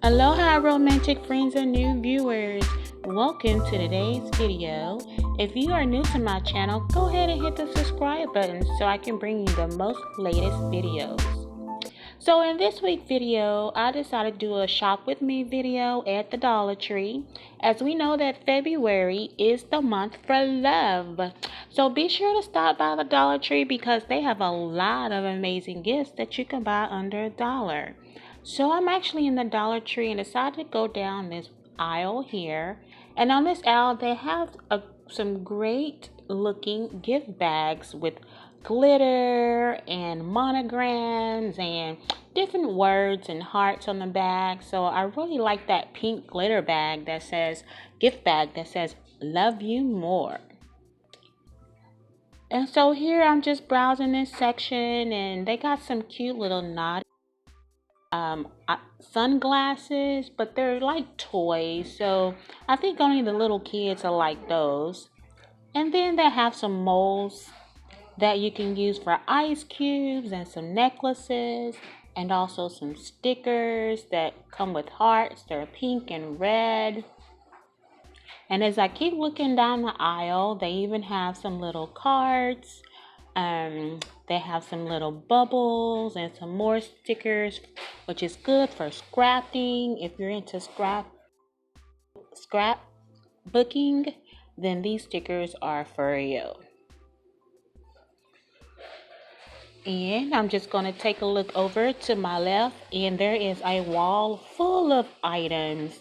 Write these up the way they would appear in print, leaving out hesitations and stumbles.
Aloha, romantic friends and new viewers. Welcome to today's video. If you are new to my channel, go ahead and hit the subscribe button so I can bring you the most latest videos. So in this week's video, I decided to do a shop with me video at the Dollar Tree, as we know that February is the month for love. So be sure to stop by the Dollar Tree because they have a lot of amazing gifts that you can buy under $1. So I'm actually in the Dollar Tree and decided to go down this aisle here. And on this aisle, they have some great looking gift bags with glitter and monograms and different words and hearts on the bag. So I really like that pink glitter bag that says, gift bag that says, love you more. And so here I'm just browsing this section and they got some cute little naughty sunglasses, but they're like toys, so I think only the little kids are like those. And then they have some molds that you can use for ice cubes and some necklaces and also some stickers that come with hearts. They're pink and red. And as I keep looking down the aisle, they even have some little cards. They have some little bubbles and some more stickers, which is good for scrapping. If you're into scrapbooking, then these stickers are for you. And I'm just going to take a look over to my left, and there is a wall full of items.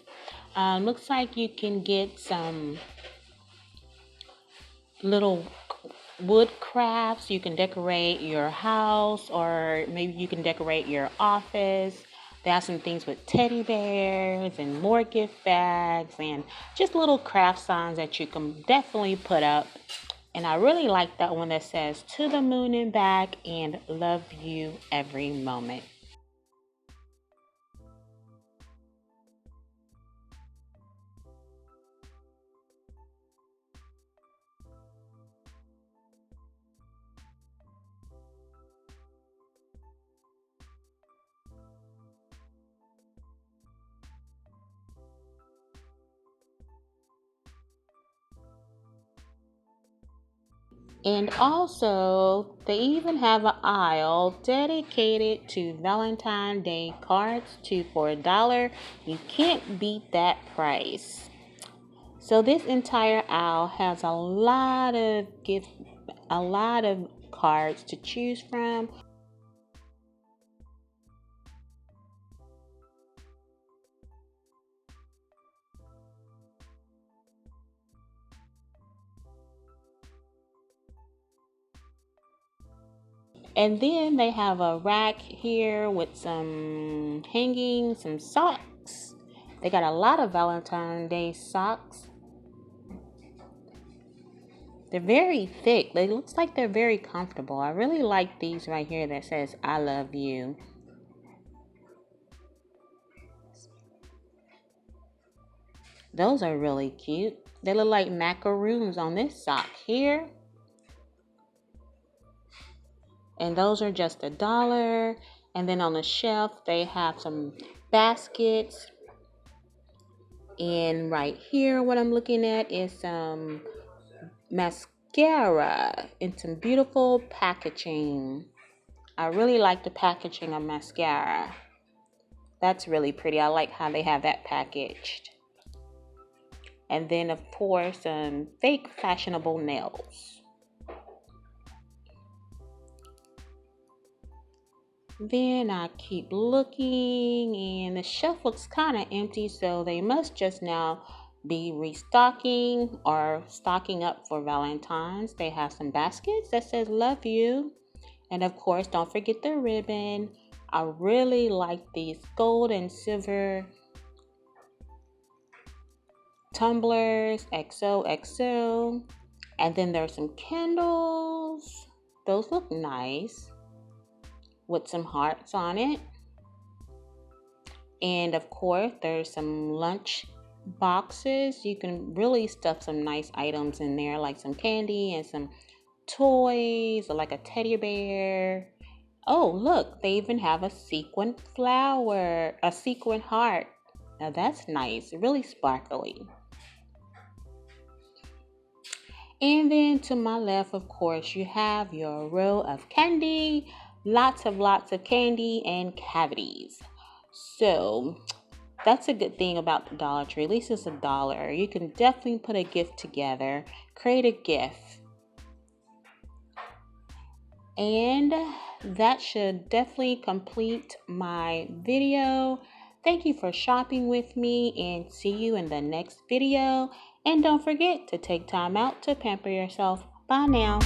Looks like you can get some little wood crafts. You can decorate your house, or maybe you can decorate your office. They have some things with teddy bears and more gift bags and just little craft signs that you can definitely put up. And I really like that one that says to the moon and back and love you every moment. And also, they even have an aisle dedicated to Valentine's Day cards for $1. You can't beat that price. So this entire aisle has a lot of cards to choose from. And then they have a rack here with some hanging, some socks. They got a lot of Valentine's Day socks. They're very thick. It looks like they're very comfortable. I really like these right here that says I love you. Those are really cute. They look like macaroons on this sock here. And those are just $1. And then on the shelf, they have some baskets. And right here, what I'm looking at is some mascara in some beautiful packaging. I really like the packaging of mascara. That's really pretty. I like how they have that packaged. And then, of course, some fake fashionable nails. Then I keep looking, and the shelf looks kind of empty, so they must just now be restocking or stocking up for Valentine's. They have some baskets that says love you. And of course, don't forget the ribbon. I really like these gold and silver tumblers, XOXO. And then there's some candles. Those look nice with some hearts on it. And of course, there's some lunch boxes. You can really stuff some nice items in there, like some candy and some toys, like a teddy bear. Oh, look, they even have a sequin flower, a sequin heart. Now that's nice, really sparkly. And then to my left, of course, you have your row of candy, lots of candy and cavities. So that's a good thing about the Dollar Tree. At least it's $1. You can definitely put a gift together, create a gift. And that should definitely complete my video. Thank you for shopping with me, and see you in the next video. And don't forget to take time out to pamper yourself. Bye now.